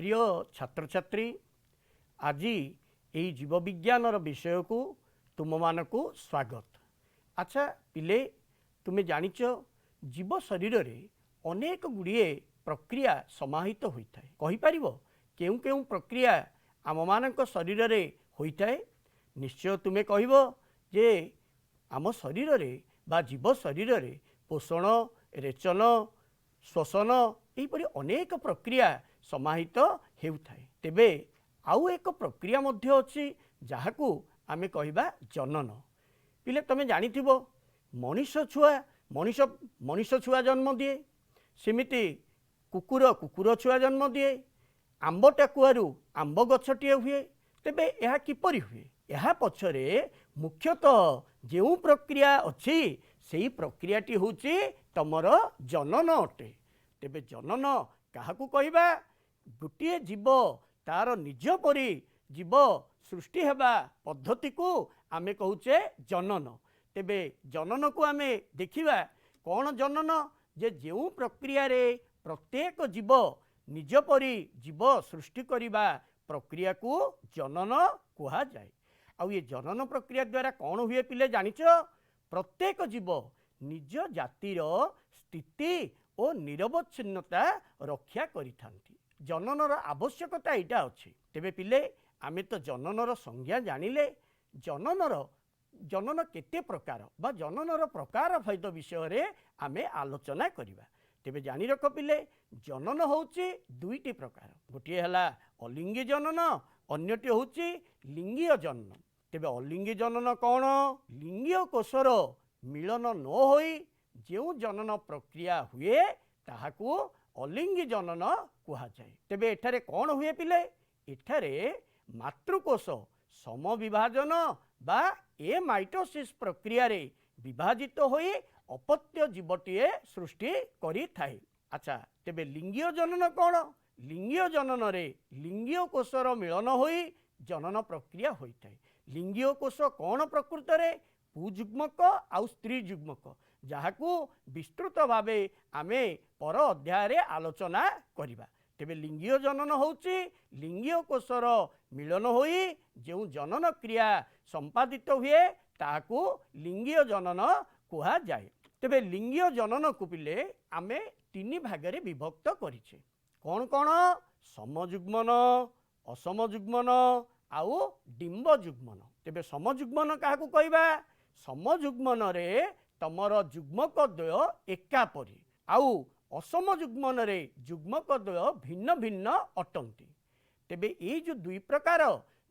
प्रिय छात्र छात्री आज यही जीवविज्ञान विषय को तुम मानक स्वागत। अच्छा पिले तुम्हें जानिच जीव शरीर रे अनेक गुड़िए प्रक्रिया समाहित होता है। कहीपर केउ केउ प्रक्रिया आम मानक शरीर रे होता है? निश्चय तुम्हें कहब जे आम शरीर रे बा जीव शरीर रे पोषण रेचन श्वसन यहीपरि अनेक प्रक्रिया समाहित होता है। तेबे आउ एक प्रक्रिया मध्य अच्छी जहाकू आमे कहबा जनन। पिले तमें जानिथिबो मनीष छुआ मनीष छुआ जन्म दिए, सेमिति कुकुर कुकुर छुआ जन्म दिए, आंब टाकुआरू आंब गछटिए हुए। तेबे यह किपरि हुए? यह पछरे मुख्यतः जो प्रक्रिया अच्छी सेही प्रक्रियाटी होची तमर जनन अटे। तेबे जनन काहाकू कहबा? गोटे जीव तार निज परी जीव सृष्टि हेबा पद्धति को आमे कहूचे जनन। तेबे जनन को आमे देखिबा कौन जनन? जे जो प्रक्रिया रे प्रत्येक जीव निज परी जीव सृष्टि करिबा प्रक्रिया को जनन कुहा जाए। आउ ये जनन प्रक्रिया द्वारा कौन हुए पिले जानिच? प्रत्येक जीव निज जातिर स्थिति और निरवच्छिन्नता रक्षा करिथांती। जननर आवश्यकता एटा अछि। तेबे पिले आमे तो जननर संज्ञा जानिले जनन केते प्रकार बा जननर प्रकार भेद विषय रे आमे आलोचना करिबा। तेबे जानि रख पिले जनन होउची दुईटी प्रकार। गोटे हला अलिंगी जनन, अन्यटी होउची लिंगीय जनन। तेबे अलिंगी जनन कौन? लिंगीय कोषर मिलन न होई जो जनन प्रक्रिया हुए ताहाकू अलिंगी जनन कुहा जाए। तेबे एठारे कौन हुए पिले? एठारे मातृकोष समविभाजन बा ए माइटोसिस प्रक्रिया रे विभाजित होई अपत्य जीवटीए सृष्टि करी थाए। अच्छा तेबे लिंगीय जनन कौन? लिंगीय जनन रे लिंगीय कोषर मिलन होई जनन प्रक्रिया होइथाए। लिंगीय कोष कौन प्रकृत रे? पुजुग्मक आउ स्त्री जुग्मक, जहाकू विस्तृत भावे आमे पर अध्याय रे आलोचना करिबा। तेबे लिंगीय जनन होउची लिंगीय कोषर मिलन होई जो जनन क्रिया संपादित हुए ताकू लिंगीय जनन कुहा जाए। तेबे लिंगीय जनन को पिले आमे तीन भाग रे विभक्त करिछे। कौन कौन? समजुग्मन, असमजुग्मन आउ डिंब जुग्मन। तेबे समजुग्मन काहाकू कहबा? समजुग्मन रे तमर जुग्मक द्वय एका परी आउ असम जुग्मन रे जुग्मक द्वय भिन्न भिन्न अटंती। तेबे ये जो दुई प्रकार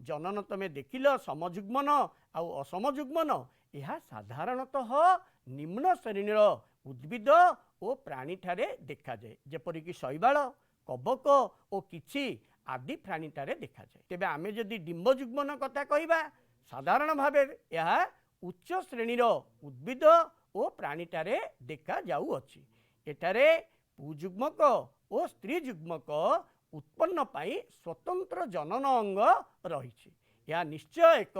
जनन तमे देखिल समजुग्मन आउ असम जुग्मन, यह साधारणतः निम्न श्रेणीर उद्भिद और प्राणी ठारे देखा जाए, जेपरिक शैवाल, कबक और किछि आदि प्राणी ठारे देखा जाए। तेबे आमे जदि डिंब जुग्मन कथा कहबा साधारण भावे यह उच्च श्रेणीर उद्भिद और प्राणी ठारे देखा जाउअछि। एठारे पुजुग्मक और स्त्री जुग्मक उत्पन्न पाई स्वतंत्र जनन अंग रही। यह निश्चय एक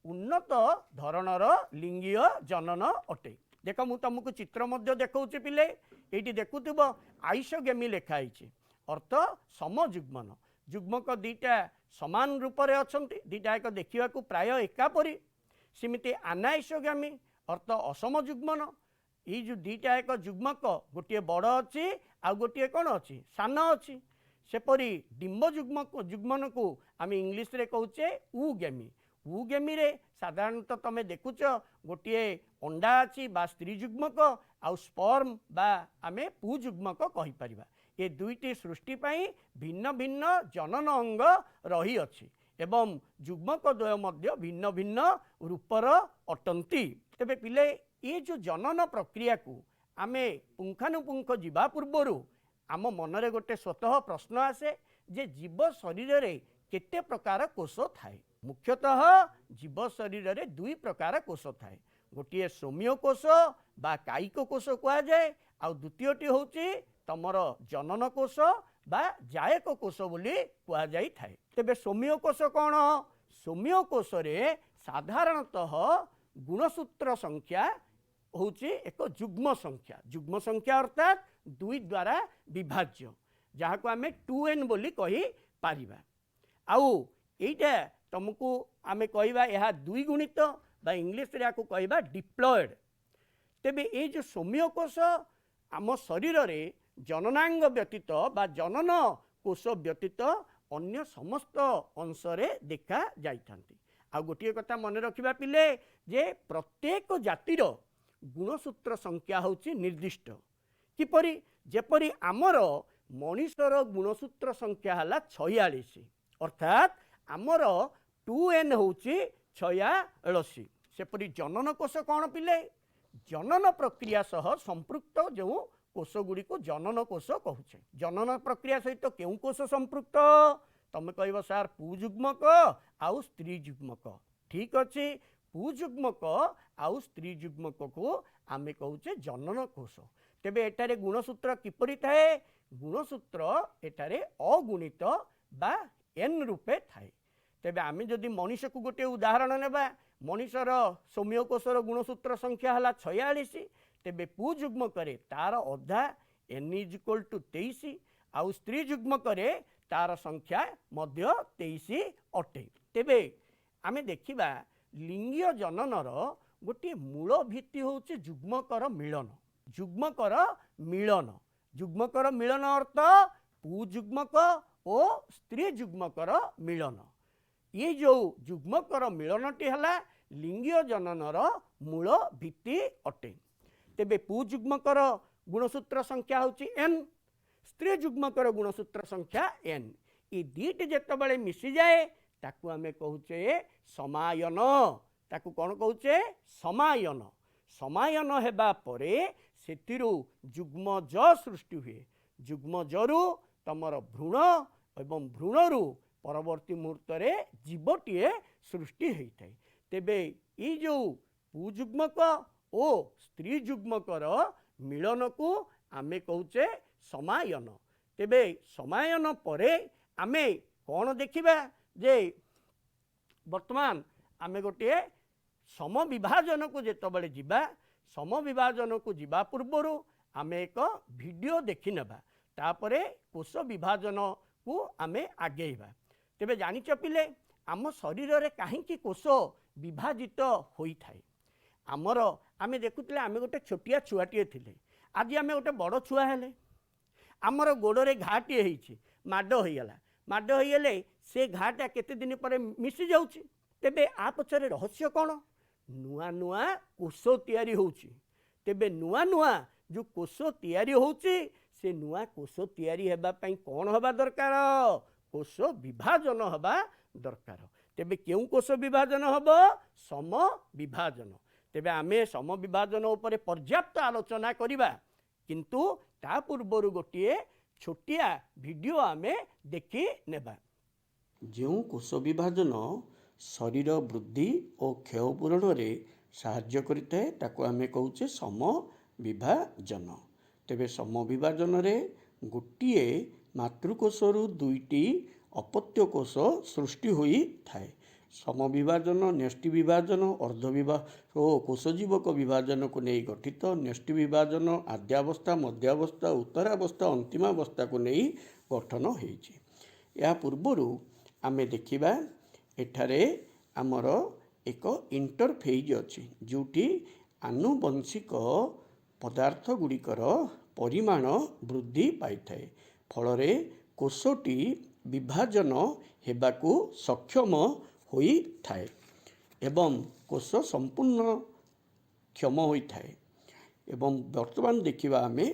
उन्नत धरणर लिंगीय जनन अटे। देख मु तुमको चित्र मध्य देखौछि पिले, एठी देखुथिबो आइसोगेमी लेखाई अर्थ समजुग्मन। जुग्मक दीटा समान रूप रे अछंती, दीटा एक देखिबाकू प्राय एका परी। सेमिति अनाइसोगामी अर्थ असम जुग्मन। ये जो दीटा एक जुग्मक गोटे बड़ अच्छी आ गोटे कौन अच्छी सान अच्छी। सेपरी डिंब जुग्मन को आम इंग्लीश रे कहूचे ऊगेमी। ऊगेमी रे साधारणतः तमें देखुच गोटे अंडा अच्छी बा स्त्री जुग्मक आउ स्पर्म बा आमे पुजुग्मक कहि परिबा। ये दुईटी सृष्टि पाई भिन्न भिन्न जनन अंग रही अछि एवं जुग्मक द्वय मध्य भिन्न भिन्न रूपर अटंती। तेबे पिले ये जो जनन प्रक्रिया को आमे पुंखानुपुंख जीवा पूर्वरु आम मनरे गोटे स्वतः प्रश्न आसे जे जीव शरीर रे केते प्रकार कोष थाए। मुख्यतः जीव शरीर रे दुई प्रकार कोष थाए। गोटे सौम्य कोष बा कायिक कोष कुआ जाए, आउ द्वितीयटी होची तमर जनन कोष बा जायक कोष बोली कुआ जाई थाए। तेबे सौम्य कोष कौन? सौम्य कोष रे साधारणतः गुणसूत्र संख्या होची एक जुग्म संख्या। जुग्म संख्या अर्थात दुई द्वारा विभाज्य, जहाँ को आम 2n बोली कही पारिबा। आउ एइटा तुमको आमे कहवा यह द्विगुणित बा इंग्लिश रे याकू कहवा डिप्लॉयड। तेबे ये जो सौम्यकोश आम शरीर रे जननांग व्यतीत बा जनन कोश व्यतीत अन्य समस्त अंश देखा जाइथांती। आ गोटे कथा मन रखिबा पिले जे प्रत्येक जातिर गुणसूत्र संख्या होची निर्दिष्ट। किपरि जेपरि आमर मनीषर गुणसूत्र संख्या हला 46 अर्थात आमर 2n होची 46। सेपरि जनन कोश कौन पिले जनन प्रक्रिया सह संपृक्त जो कोश गुड़ी को जनन कोश कहूचे। जनन प्रक्रिया सहित केउ कोश संपृक्त तमे कहब सार पुजुग्मक आउ स्त्री जुग्मक। ठीक अच्छे पुजुग्मक आउ स्त्री जुग्मक को आमे कहूचे जनन कोश। तेबे एटारे गुणसूत्र किपरि थाए गुणसूत्र एटारे अगुणित बा एन रूपे थाए। तेबे आमे जदि मनीष को गोटे उदाहरण नेबा मनीषर सौम्यकोशर गुणसूत्र संख्या हला 46 तेबे पुजुग्म करे तार अधा n = 23 आउ स्त्री जुग्म करे तार संख्या मध्य 23 अटे। तेबे आमे देखिबा लिंगीय जननर गोटे मूल भित्ति होची जुग्मकर मिलन। जुग्मकर मिलन जुग्मकर मिलन अर्थ पुजुग्मक और स्त्री जुग्मकर मिलन। ये जो जुग्मकर मिलनटी हला लिंगीय जननर मूल भित्ति अटे। तेबे पुजुग्मकर गुणसूत्र संख्या होची n स्त्री जुग्मकर गुणसूत्र संख्या n। ये दीट जेतबेले मिसी जाए ताकू आमे कहूचे समायन। ताकू कौन कहूचे समायन। समायन हेबा परे सेतिरु जुग्मज सृष्टि हुए। जुग्मजरु तमर भ्रूण एवं भ्रूणरु परवर्ती मुहूर्त रे जीवटीए सृष्टि होता है। तेबे ये जो पुजुग्मक ओ स्त्री जुग्मकर मिलन को आमे कहूचे समायन। तेबे समायन परे आमे कौन देखिबा जे वर्तमान आमे गोटे समविभाजन को जेतबेले जिबा समविभाजन को जिबा पूर्वरु आमे एक वीडियो देखि नेबा तापरे कोश विभाजन को आमे आगेइबा। तेबे जानिच पिले आम शरीर रे काहींकी कोश विभाजित होई थाए। आमर आमे देखुतले आमे गोटे छोटिया छुआटीए थिले आज आमे गोटे बड़ छुआ हेले आमर गोड़े घाटे होइछि माड होइगला माड होइगले से घाटा केते दिन पर मिसी जाउछि। तेबे आ पछरे रहस्य कौन नुआ नुआ कोश तैयारी होउछि। तेबे नुआ नुआ जो कोश तैयारी होउछि से नुआ कोश तैयारी हेबा पई कौन हबा दरकार कोश विभाजन हबा दरकार। तेबे केउ कोश विभाजन हबो सम विभाजन। तेबे आमे सम विभाजन उपरे पर्याप्त आलोचना करिबा किंतु ता पूर्वरु गोटिए छोटिया वीडियो आमे देखि नेबा। जो कोश विभाजन शरीर वृद्धि और क्षय पूरण रे साहाय्य करिଥାଏ ताको आमे कहूचे सम विभाजन। तेबे सम विभाजन रे गोटिए मातृकोशरु दुईटी अपत्य कोश सृष्टि होई थाए। सम विभाजन न्यष्टि विभाजन अर्ध विभाजन और कोशजीवक विभाजन को नहीं गठित। न्यष्टि विभाजन आद्यावस्था मध्यावस्था उत्तरावस्था अंतिमावस्था को नहीं गठन होइछि। या पूर्वरु आमे देखिबा एठारे आमर एक इंटरफेज अछि जोटी आनुवंशिक पदार्थ गुड़िकर परिमाण वृद्धि पाई थाए। फलरे कोशटी विभाजन हेबाकू सक्षम होई थाए एवं कोश संपूर्ण क्षम होई थाए। एवं वर्तमान देखिबा आमे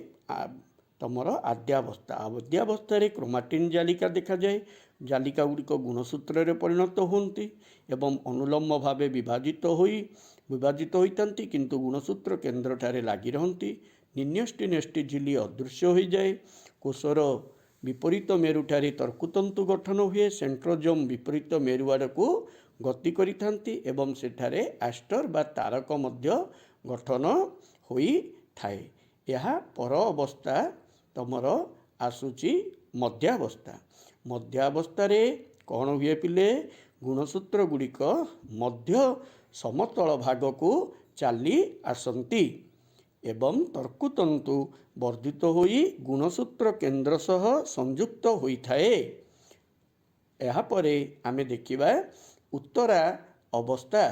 तमर आद्यावस्था आद्यावस्था रे क्रोमाटिन जालिका देखा जाए। जालिका गुड़िक गुणसूत्र रे परिणत होती एवं अनुलम्ब भावे विभाजित होती किंतु गुणसूत्र केन्द्र ठारे लागी रहती। निन्यष्टि नेष्टि झिली अदृश्य हो जाए। कोशर विपरीत मेरुठारे तर्कुतंतु गठन हुए। सेंट्रोजोम विपरीत मेरु आड़कू गति करिथांती एवं सेठारे एस्टर बा तारक मध्य गठन होई थाए। यह पर अवस्था तमर आसुची मध्यावस्था। मध्यावस्था कौन हुए पिले गुणसूत्र गुड़िक मध्य समतल भाग को चली आसंती एवं तर्कुतंतु वर्धित होई गुणसूत्र केन्द्र सह संयुक्त होई थाए। यापर आमे देखिबा उत्तरा अवस्था।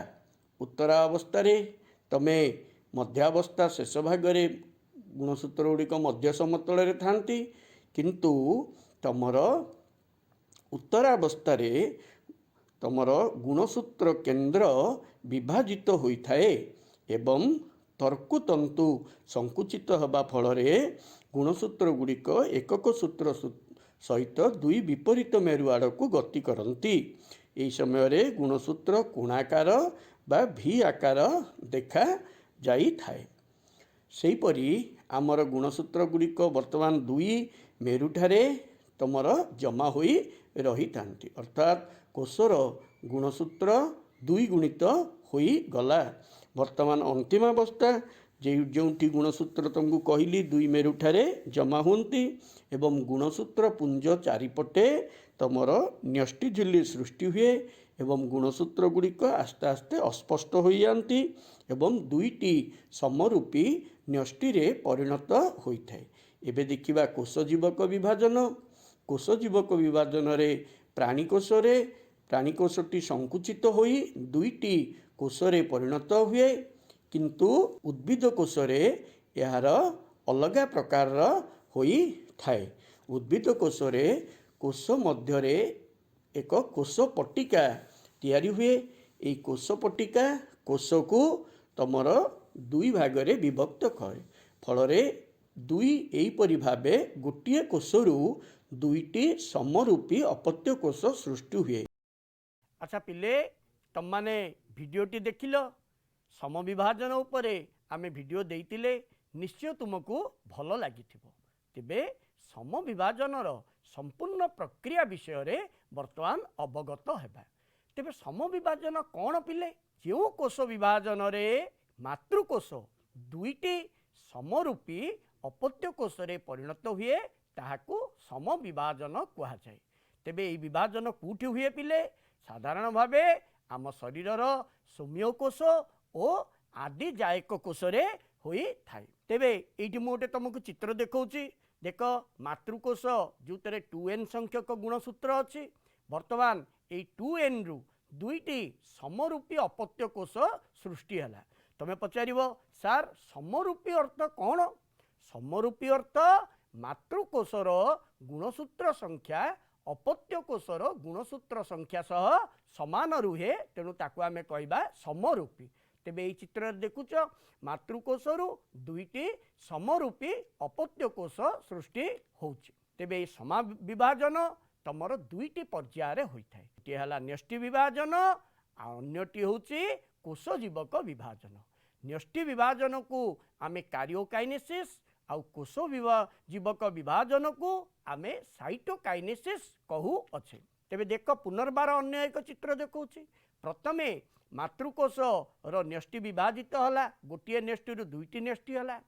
उत्तरा अवस्था तमे मध्यावस्था शेष भागरे गुणसूत्र गुड़िक मध्य समतल थांती, किंतु तमर उत्तरावस्था तमर गुणसूत्र केंद्र विभाजित होइथाए एवं तर्कुतंतु संकुचित हवा फल गुणसूत्र गुड़िक एकक सूत्र सहित दुई विपरीत मेरु आड़ को गति करती। यही समय गुणसूत्र कोणाकार बा भी आकार देखा जाई थाए। सेहीपरि आमर गुणसूत्र गुड़िक वर्तमान दुई मेरुठारे तमर जमा होई रही थांती, अर्थात कोशर गुणसूत्र दुई गुणित होई गला। वर्तमान अंतिम अवस्था जोटी गुणसूत्र तुमको कहली दुई मेरुठारे जमा होती एवं गुणसूत्र पुंज चारिपटे तमर न्यष्टि झिल्ली सृष्टि हुए एवं गुणसूत्र गुड़िक आस्ते आस्ते अस्पष्ट हो जाती एवं दुईटी समरूपी न्यष्टि परिणत होता है। एबे देखिबा कोषजीवक विभाजन। कोषजीवक विभाजन रे प्राणीकोषटी संकुचित होई दुईटी कोषरे परिणत हुए, किंतु उद्भिद कोषरे यार अलग प्रकार होई थाए। उद्भिद कोषरे कोष मध्यरे एक कोष पट्टिका तैयारी हुए। ये कोष पट्टिका कोष को तमर दुई भागरे विभक्त करे, फलरे दुई एहीपरि भावे गोटे कोषरु दुईटी समरूपी अपत्य कोष सृष्टि हुए। अच्छा पिले, तुम माने भिडियोटी देखिल समविभाजन उपरे आमे भिडियो देइतिले, निश्चय तुमको भल लागिथिबो। तेबे समविभाजनर संपूर्ण प्रक्रिया विषय रे वर्तमान अवगत हेबा। तेबे समविभाजन कौन पिले? जो कोष विभाजन रे मातृकोष दुईटी समरूपी अपत्य कोष रे परिणत हुए ताहाकू समविभाजन कहा जाए। तेबे यह विभाजन कौटी हुए पिले? साधारण भावे आम शरीरर सौम्य कोष और आदि जायक कोष रे होई थाए। तेबे एठी मु गोटे तुमको चित्र देखौची। देख मातृकोष जो 2n संख्यक गुणसूत्र अच्छी, वर्तमान ये 2n रु दुईटी समरूपी अपत्य कोष सृष्टि है। तुम्हें पचार सार समरूपी अर्थ कौन? समरूपी अर्थ मातृकोषर गुणसूत्र संख्या अपत्य कोषर गुणसूत्र संख्या सह समान रुहे, तेणु ताकू आमे कहबा समरूपी। तेबे ये चित्र देखुच मातृकोषरु दुईटी समरूपी अपत्य कोष सृष्टि होउछि। तेबे ये समाविभाजन तमर दुईटी पर्यायर होइथाए। गोटे हला न्यष्टि विभाजन, अन्यटी होउछि कोषजीवक विभाजन। न्यष्टि विभाजन को आमे कार्योकाइनेसिस आउ कोष जीवक विभाजन को आमे साइटोकाइनेसिस कहू अच्छे। तेबे देख पुनर्बार अन्य एक चित्र देखौछि। प्रथमे मातृकोष रो न्यष्टि विभाजित हला, गोटे न्यष्टि रु दुईटी न्यष्टि हला।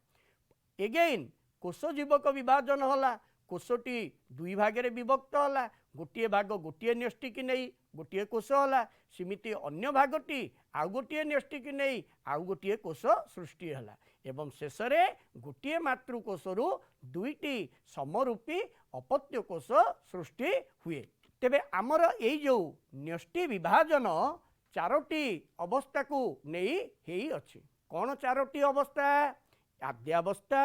एगेन कोष जीवक विभाजन हला, कोषटी दुई भागरे विभक्त हला, गोटे भाग गोटे न्यष्टि की नहीं गोटे कोष हला, सिमिति अन्य भागटी आउ गोटे न्यष्टि की नहीं आउ गोटे कोष सृष्टि हला एवं शेष रे गोटे मातृकोषरु दुईटी समरूपी अपत्य कोष सृष्टि हुए। तेबे आमर एई जो न्यष्टि विभाजन चारोटी अवस्था को नहीं हेई अछि। कौन चारोटी अवस्था? आद्यावस्था,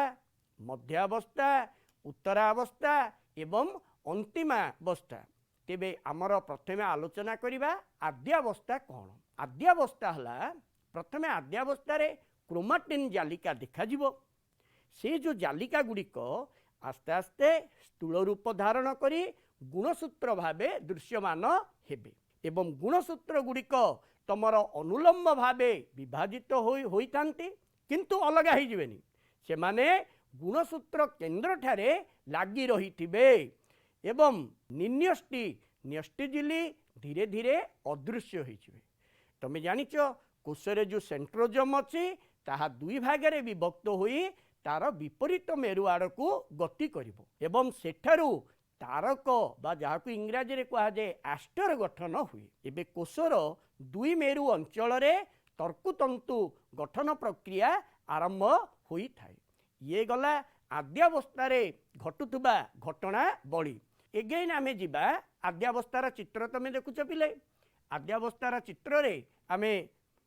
मध्यावस्था, उत्तरावस्था एवं अंतिमावस्था। तेबे आमर प्रथमे आलोचना करिबा आद्यावस्था कौन? आद्यावस्था हला प्रथमे आद्यावस्था रे क्रोमाटिन जालिका देखा जीवो। से जो जालिका गुड़िक आस्ते आस्ते स्थूल रूप धारण करी गुणसूत्र भावे दृश्यमान हेबे एवं गुणसूत्र गुड़िक तमर अनुलंब भावे विभाजित होई थांती, किंतु अलग हो जिवेनी। से माने गुणसूत्र केंद्र ठारे लागी रही थिबे एवं निन्यष्टि न्यष्टि झिल्ली धीरे धीरे अदृश्य हो जिवे। तमे जानिच कोषरे जो सेंट्रोजम अच्छी ताहा दुई भागरे विभक्त होई तार विपरीत मेरु आड़ को गति करिवो एवं सेठारु तारक बा जाहाकु इंग्राजी रे कहा जाए एस्टर गठन हुए। एबे कोषर दुई मेरु अंचल रे तर्कुतंतु गठन प्रक्रिया आरंभ होई थाए। ये गला आद्यावस्था रे घटुथुबा घटना बळी। एगेन आमे जिबा आद्यावस्थार चित्र तुम देखुच पिले आद्यावस्थार चित्र रे आमे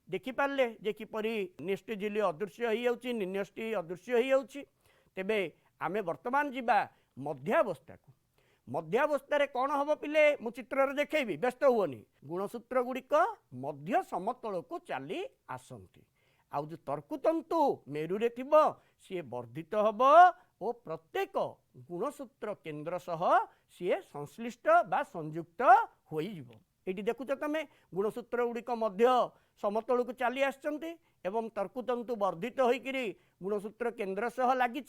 देखिपारे जे किपरि न्यष्टि झिल्ली अदृश्य हो जाउछि न्यष्टि अदृश्य हो जाउछि। तेबे आमे वर्तमान जिबा मध्यावस्था को मध्यावस्था कौन हम पिले मु चित्र देखी व्यस्त हुओनी गुणसूत्र गुड़िक मध्य समतल को चली आसती आउ जो तर्कुतंतु मेरु रे थिबो सी वर्धित हम और प्रत्येक गुणसूत्र केन्द्र सह सी संश्लिष्ट बा संयुक्त हो ये देखुच तुम गुणसूत्र गुड़िक मध्य समतल को चली आसचंती एवं तर्कुतंतु वर्धित होकर गुणसूत्र केन्द्र सह लगी।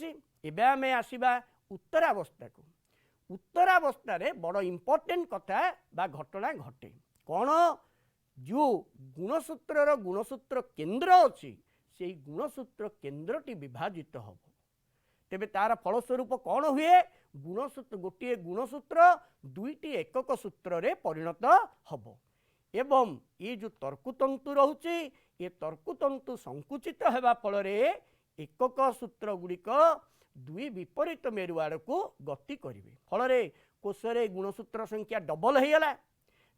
एबे आमे आसीबा उत्तरावस्था को उत्तरावस्था बड़ इम्पोर्टेंट कथा बा घटना घटे कौन जो गुणसूत्र केन्द्र अच्छी से गुणसूत्र केन्द्रटी विभाजित हम तेबे तार फलस्वरूप कौन हुए गुणसूत्र गोटे गुणसूत्र दुईटी एकक सूत्र रे परिणत हम एवं ये जो तर्कुतंतु रोचे ये तर्कुतंतु संकुचित होगा फल एकक सूत्र गुड़िक दुई विपरीत मेरु आड़ को गति करेंगे फल कोशरे गुणसूत्र संख्या डबल होगला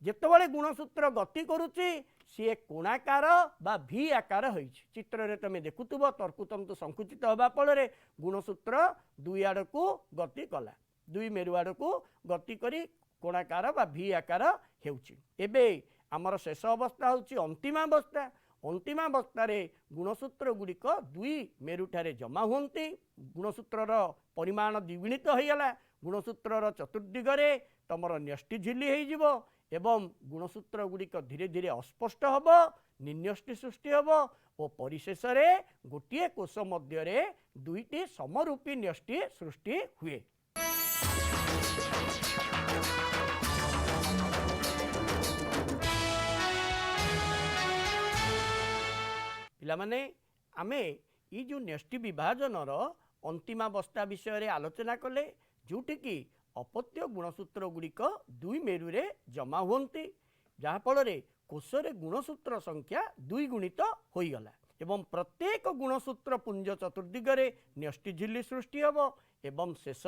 जितेबाला गुणसूत्र गति करुच्ची सी कोणाकार बा भी आकार होइछि चित्र रे तुम देखुव तर्कुतंतु संकुचित होगा फल गुणसूत्र दुई आड़ को गति कला दुई मेरु आड़ को गति करी कोणाकार बा भी आकार हेउछि। एबे आमर शेष अवस्था होछि अंतिमावस्था अंतिमावस्था गुणसूत्र गुड़िक दुई मेरुठारे जमा हुंती गुणसूत्रर परिमाण द्विगुणित होगला गुणसूत्रर चतुर्दिगरे तमर न्यष्टि झिल्ली हो एवं गुणसूत्र गुड़िक धीरे धीरे अस्पष्ट हम निन्यष्टि सृष्टि हम और परिशेष गोटे कोश मध्य दुईटी समरूपी न्यष्टि सृष्टि हुए। पिलामाने आमे ये जो न्यष्टि विभाजनर अंतिमावस्था विषय आलोचना कले जोटि कि अपत्य गुणसूत्र गुड़िक दुई मेरु रे जमा हुंती जहाँफल कोशरे गुणसूत्र संख्या दुई गुणित होईगला एवं प्रत्येक गुणसूत्र पुंज चतुर्दिगरे न्यष्टि झिल्ली सृष्टि हम एवं शेष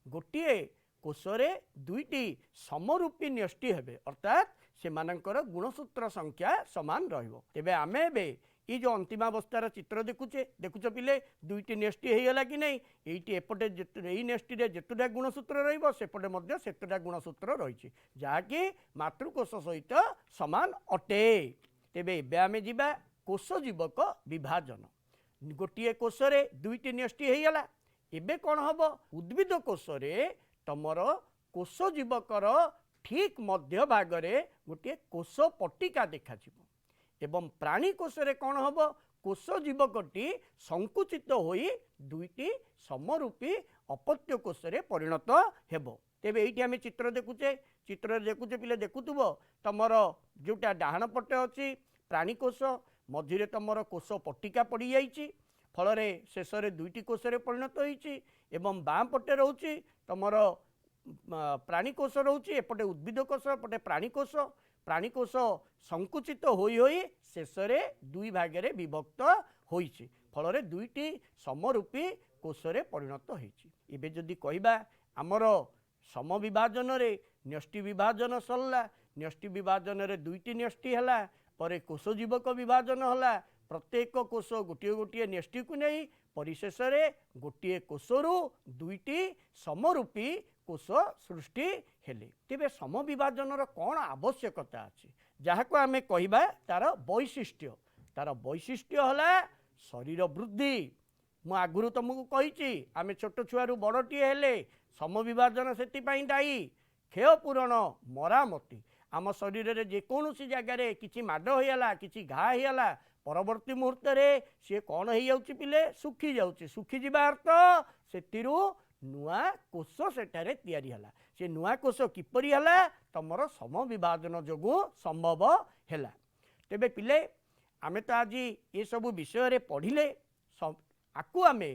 गोटे कोशरे दुईटी समरूपी न्यष्टि हेबे अर्थात से मानकर गुणसूत्र संख्या समान रहिबो। तेबे आमे बे ये जो अंतिमावस्थार चित्र देखुच पिले दुईटी न्यष्टि होगला कि नहीं ये एपटे यही न्यष्टि जेतुटा गुणसूत्र रपटे सेतुटा गुणसूत्र रही जहाँकि मातृकोश सहित समान अटे। तेबे एबे आमे जिबा कोश जीवक विभाजन गोटे कोशरे दुईटी न्यष्टि होगला एबे कौन हम उद्भिद कोशरे तमर कोश जीवकर ठीक मध्य भागरे गोटे कोश पट्टिका देखा एवं प्राणी कोशरे कौन हम कोश जीवकटी संकुचित होई दुईटी समरूपी अपत्य कोशरे परिणत हेब। तेबे एइठी आमे चित्र देखुचे पिले देखुथुब तमर जोटा डाहाण पटे अछि प्राणी कोश मझिरे तमर कोश पट्टिका पड़ी जाइछि फल शेष दुईटी कोशरे परिणत होइछि एवं बाम पटे रोचे तमर प्राणी कोश रोचे एपटे उद्भिद कोश एपटे प्राणी कोश संकुचित होई होई शेष दुई भागे विभक्त होइछि फल दुईटी समरूपी कोशरे परिणत होइछि। एबे जदि कहिबा आमर सम विभाजन रे न्यष्टि विभाजन सरला न्यष्टि विभाजन रे दुईटी न्यष्टि हला परे कोश जीवक विभाजन हला प्रत्येक कोश गोटे गोटे न्यष्टि को नहीं परिशेष गोटे कोशरु दुईटी समरूपी कोश सृष्टि हेले। तेबे सम विभाजन कौन आवश्यकता अच्छी जहाँ को आमे कहिबा तार वैशिष्ट्य हला शरीर वृद्धि मु आगुरु तुमको कही आमे छोट छुआरू बड़टीए हेले सम विभाजन से दायी क्षय पूरण मरामती आम शरीर में जेकोसी जगार किसी माड होगला कि घा होगला परवर्ती मुहूर्त सी कौन हो पिले सुखी जाऊँगी सुखी जा अर्थ से नुआ कोश सेठारे तैयारी हला से नुआ कोश किपरि हला तमर सम विभाजन जोगु संभव हैला। तेबे पिले आमे तो आज ये सब विषय रे पढ़िले आकु आमे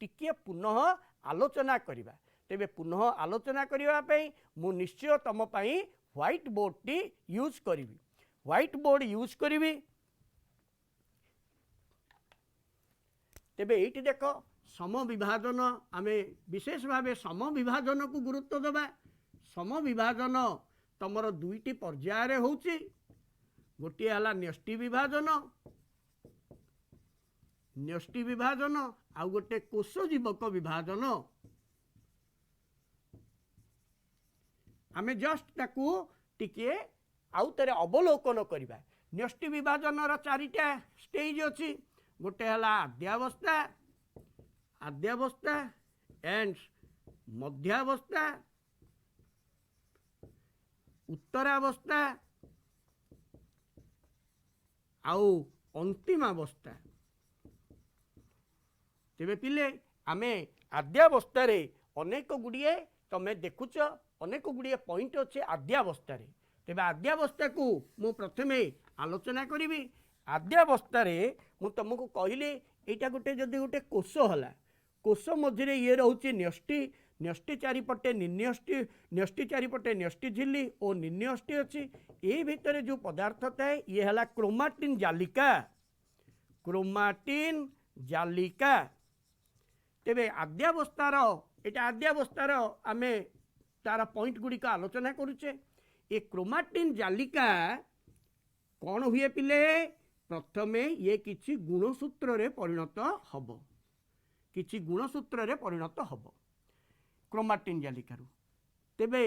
टिके पुनः आलोचना करिबा। तेबे पुनः आलोचना करिबा पई मु निश्चय तम पई व्हाइट बोर्ड टी यूज करिवि व्हाइट बोर्ड यूज करिवि। तेबे एइटी देख सम विभाजन आमे विशेष भावे सम विभाजन को गुरुत्व देबा समविभाजन तमर दुईटी पर्यायर होउची गोटे हला न्यष्टि विभाजन आउ गोटे कोषजीवक विभाजन आमे जस्ट ताकू टिके आउ तेरे अवलोकन करिबा। न्यष्टि विभाजन रा चारिटा स्टेज अछि गोटे हला आद्यावस्था एंड मध्यावस्था उत्तरावस्था आउ अंतिमावस्था। तेबे पिले आमे आद्यावस्था अनेक गुड़िए तमे देखुच अनेक गुड़िए पॉइंट अच्छे आद्यावस्था। तेबे आद्यावस्था को मु प्रथमे आलोचना करी। आद्यावस्था मु तुमको कहली यहाँ गोटे जदि गोटे कोष हला कोष मझे ये रोचे न्यष्टि न्यष्टि चारिपटे निन्यष्टि न्यष्टि चारिपटे न्यष्टि झिल्ली और निन्यष्टि अच्छी ये भितर जो पदार्थ थाए ये है क्रोमाटिन जालिका। तेबे आद्यावस्थार यहाँ आद्यावस्थार आमे तार पॉइंट गुड़िक आलोचना करुचे। ये क्रोमाटिन जालिका कौन हुए पिले प्रथमे ये किछि गुणसूत्र रे परिणत हब किछि गुणसूत्र रे परिणत हब क्रोमाटिन जालिकारु। तेबे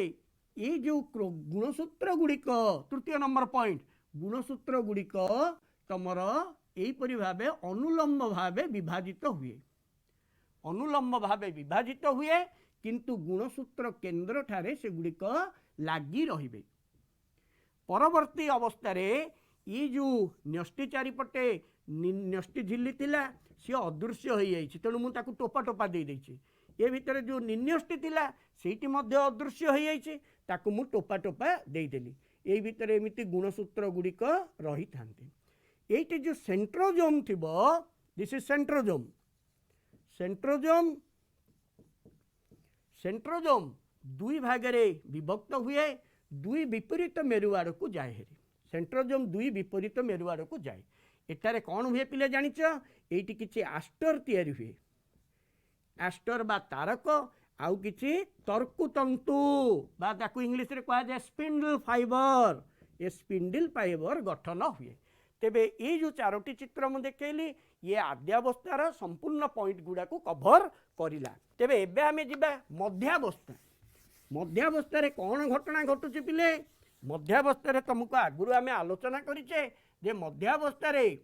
ये जो गुणसूत्र गुड़िक तृतीय नंबर पॉइंट गुणसूत्र गुड़िक तमर एपरि भावे अनुलंब भावे विभाजित हुए किंतु गुणसूत्र केंद्र ठारे से गुड़िक लागी रहिबे। परवर्ती अवस्था रे ये जो न्यष्टि चारिपटे न्यष्टि झिल्ली थिला सी अदृश्य हो जाइछि तेणु मु ताकू टोपा टोपा दे देछि। ये भितर जो निन्यष्टि थिला सेठी मध्य अदृश्य हो जाइछि ताकू मु टोपा टोपा दे देली। ये भितर एमिति गुणसूत्र गुड़िक रही थांते। एइटे जो सेंट्रोजोम थिबो दिस इज सेंट्रोजोम दुई भागरे विभक्त हुए दुई विपरीत मेरुआड़ को जाए हेरी। सेंट्रोजोम दुई विपरीत मेरुआड़ को जाए। एटारे कौन हुए पिले जानिच एटी किछि आस्टर तैयारी हुए आस्टर बा तारक आउ किछि तर्कुतंतु बा ताकू इंग्लिश रे कहा जाए स्पिंडल फाइबर। ये स्पिंडल फाइबर गठन हुए। तेबे ये जो चारोटी चित्र मु देखैली ये आद्यावस्थार संपूर्ण पॉइंट गुड़ा को कभर करिला। तेबे एबे आमे जिबा मध्यावस्था रे कौन घटना घटुची पिले मध्यावस्था रे तुमको आगुरु आमे आलोचना करिचे जे मध्यावस्था रे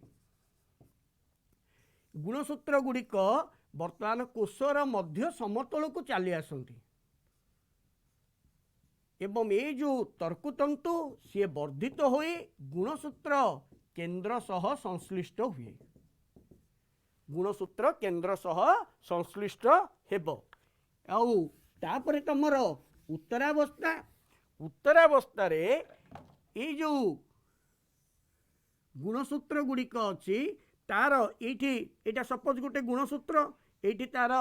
गुणसूत्र गुड़िक वर्तमान कोषर मध्य समतल को चली आसंती एवं ये जो तर्कुतंतु सी वर्धित होई गुणसूत्र केंद्र सह संश्लिष्ट हुए गुणसूत्र केंद्र सह संश्लिष्ट हेबो। आउ तापरे तमर उत्तरावस्था रे ये जो गुणसूत्र गुड़िक अच्छी तार ये सपोज गोटे गुणसूत्र ये तार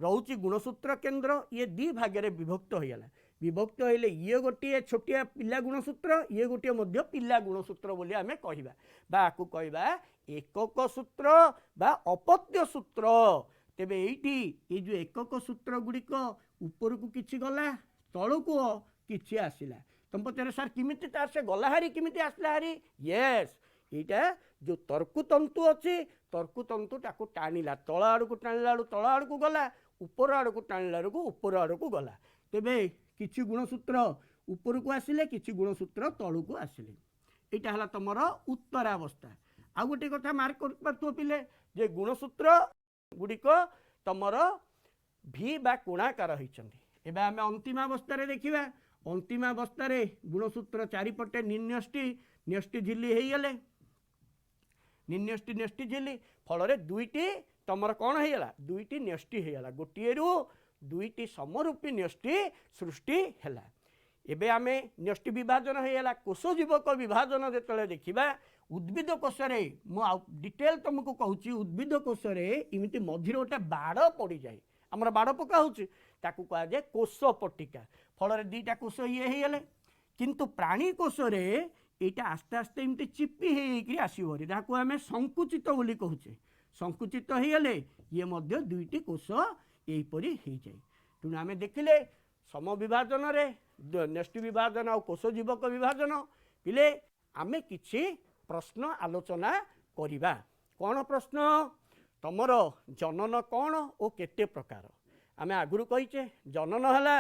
रोचे गुणसूत्र केंद्र ये दी भागे विभक्त होगा विभक्त होइले ये गोटे छोटिया पिला गुणसूत्र ये गोटे मध्य पिला गुणसूत्र बोली आमे कहिबा बा आकु कहिबा एकक सूत्र बा अपत्य सूत्र। तेबे एइटी ये जो एकक सूत्र गुड़िक ऊपर को किछि गला तळु को किछि आसिला तुम पचारे सर किमिति तार से गला हारी किमिति आसला हारी यस एटा जो तर्कुतंतु अच्छी तर्कुतंतु ताकू टाणिला तल आड़ को टाणिला तल आड़ को गला ऊपर आड़ को टाणिला ऊपर आड़ को गला। तेबे किछि गुणसूत्र ऊपर को आसिले किछि गुणसूत्र तलू को आसिले एटा हला तमर उत्तरावस्था। आ गोटे कथा मार्क कर पाथो पिले जे गुणसूत्र गुड़िक तमर भी बा कोणाकार होइचंदी। एबे आमे अंतिमावस्था रे देखिबा अंतिमावस्था रे गुणसूत्र चारिपटे न्यष्टि झिल्ली हेई गले न्यष्टि झिल्ली फल रे दुईटी तमर कौन हेगला दुईटी न्यष्टि हेगला गोटे रु दुईटी समरूपी न्यष्टि सृष्टि हैला। एबे आमे न्यष्टि विभाजन हेगला कोषजीवक विभाजन जेतले देखिबा उद्भिद कोष रे मु डिटेल तुमको कहूची उद्भिद कोष रे इमिति मझिरे गोटे बाड़ पड़ी जाए हमर बाड़ पका होची ताकू कहा जाए कोष पट्टिका फल रे दीटा कोष ये हेगले किंतु प्राणी कोष रे एटा आस्ते आस्ते इमती चिपी हेकि आसीबो रे ताकू आमे संकुचित बोली कहूचे संकुचित हेगले ये मध्य दुईटी कोष एहीपरि हो जाए। तेणु आमे देखिले समविभाजन रे न्यष्टि विभाजन और कोषजीवक विभाजन पिले आमे किछि प्रश्न आलोचना करिबा। कौन प्रश्न? तमर जनन कौन और केते प्रकार? आमे आगुरु कहिचे जनन हला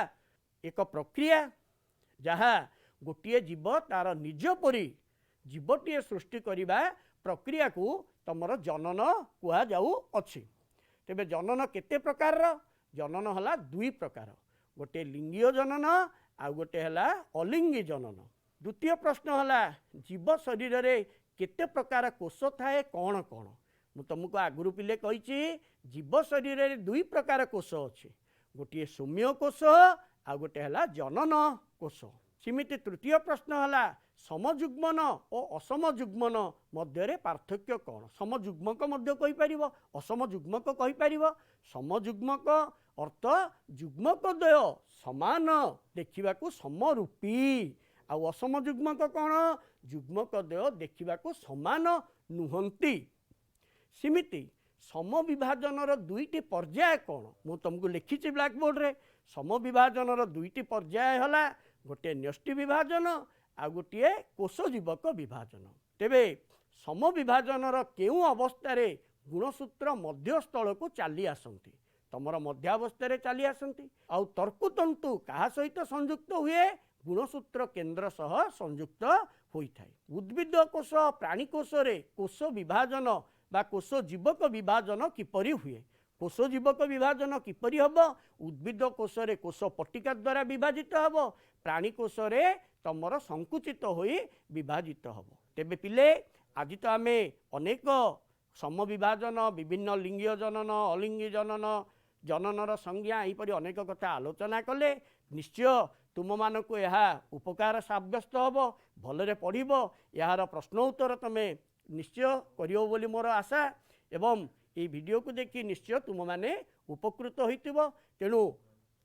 एक प्रक्रिया जहाँ गोटे जीव तार निज परी जीवटीए सृष्टि करिबा प्रक्रिया को तमर जनन कुआ जाऊ अछि। तेबे जनन केते प्रकार? जनन हला दुई प्रकार, गोटे लिंगीय जनन आ गोटे हला अलिंगी जनन। द्वितीय प्रश्न हला जीव शरीर रे केते प्रकार कोष थाए कौन कौन? मु तुमको आगुरु पिले कहिछि जीव शरीर रे दुई प्रकार कोष अछि, गोटे सौम्य कोष आ गोटे हला जनन कोष। सिमिति तृतीय प्रश्न हला समजुग्मन और असमजुग्मन मध्य पार्थक्य कौन? समजुग्मक मध्य कहि परिबो, असमजुग्मक कहि परिबो। समजुग्मक अर्थ जुग्मक द्वय समान देखिबाकू समरूपी, आ असमजुग्मक कौन? जुग्मक द्वय देखिबाकू समान नुहंती। सिमिति समविभाजनर दुईटी पर्याय कौन? मु तुमको लिखिछि ब्लैक बोर्ड रे। समविभाजनर दुईटी पर्याय हला गोटे न्यष्टि विभाजन आ गोटे कोषजीवक विभाजन। तेबे समविभाजनर केउ अवस्था रे गुणसूत्र मध्यस्थल को चली आसंती? तमर मध्यावस्था चली आसंती। आउ तर्कुतंतु कहा सहित संयुक्त हुए? गुणसूत्र केन्द्र सह संयुक्त होइथाय। उद्भिद कोष प्राणी कोष रे कोष विभाजन बा कोष जीवक विभाजन किपरि हुए? कोष जीवक विभाजन किपरि हबो? उद्भिद कोष रे कोष पट्टिका द्वारा विभाजित हबो, प्राणी कोष रे तमर संकुचित होई विभाजित हबो। तेबे पिले आज तो आमे अनेक समविभाजन, विभिन्न लिंगीय जनन, अलिंगी जनन, जननर संज्ञा एहिपरि अनेक कथा आलोचना कले। निश्चय तुम मानक यह उपकार साब्यस्त हबो, भलरे पढ़िबो, यार प्रश्न उत्तर तमे निश्चय करियो बोली मोर आशा। एवं ये वीडियो को देखि निश्चय तुम माने उपकृत होइतिबो। तेणु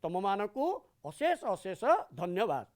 तुम मानक अशेष अशेष धन्यवाद।